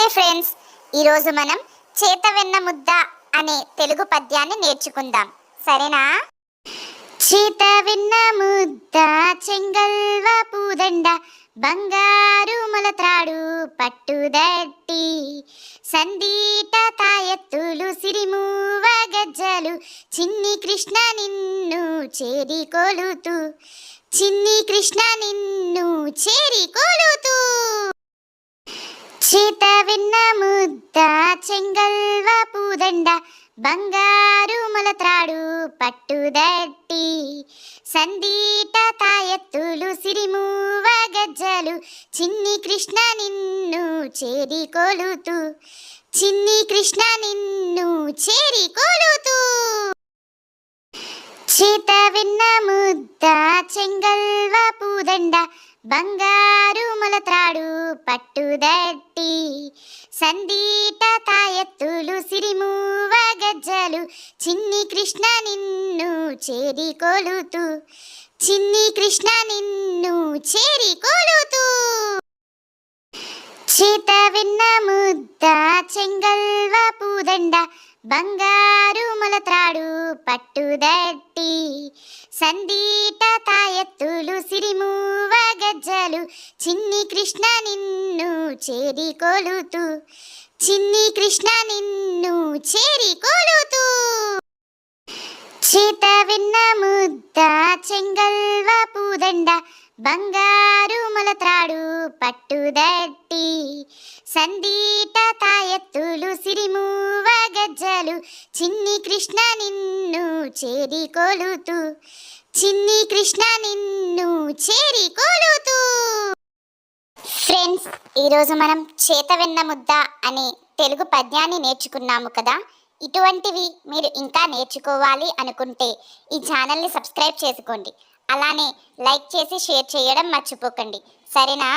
Hi friends, ఈరోజు మనం చేతవెన్న ముద్ద అనే తెలుగు పద్యాన్ని నేర్చుకుందాం. సరేనా? చేతవెన్న ముద్ద చెంగల్వ పూదండ బంగారు మొలత్రాడు పట్టుదట్టి సందీట తాయెత్తులు సిరిమూవ గజ్జలు చిన్ని కృష్ణ నిన్ను చేరి కొలుతూ చిన్ని కృష్ణ నిన్ను చేరి కొలుతూ చేతవెన్న ముద్ద చెంగల్వ పూదండ బంగారు మొలత్రాడు పట్టుదట్టి సందీట తాయెత్తులు సిరిమూవ గజ్జలు చిన్ని కృష్ణ నిన్ను చేరి కొలుతూ చిన్ని కృష్ణ నిన్ను చేరి కొలుతూ చేతవెన్న ముద్ద చెంగల్వ పూదండ బంగారు మొలత్రాడు పట్టుదట్టి సందీట తాయెత్తులు సిరిమూవ గజ్జలు చిన్ని కృష్ణ నిన్ను చేరి కొలుతూ చిన్ని కృష్ణ నిన్ను చేరి కొలుతూ చేతవెన్న ముద్ద చెంగల్వ పూదండ బంగారు మొలత్రాడు పట్టుదట్టి సందీట తాయెత్తులు సిరిమూవ గజ్జలు చిన్ని కృష్ణ నిన్ను చేరి కొలుతూ చిన్ని కృష్ణ నిన్ను చేరి కొలుతూ చేతవెన్న ముద్ద చెంగల్వ పూదండ బంగారు మొలత్రాడు పట్టుదట్టి సందీట తాయెత్తులు సిరిమూవ గజ్జలు చిన్ని కృష్ణ నిన్ను చేరి కొలుతూ చిన్ని కృష్ణ నిన్ను చేరి కొలుతూ ఫ్రెండ్స్, ఈరోజు మనం చేతవెన్న ముద్ద అనే తెలుగు పద్యాన్ని నేర్చుకున్నాము కదా. ఇటువంటివి మీరు ఇంకా నేర్చుకోవాలి అనుకుంటే ఈ ఛానల్ని సబ్స్క్రైబ్ చేసుకోండి. అలానే లైక్ చేసి షేర్ చేయడం మర్చిపోకండి. సరేనా?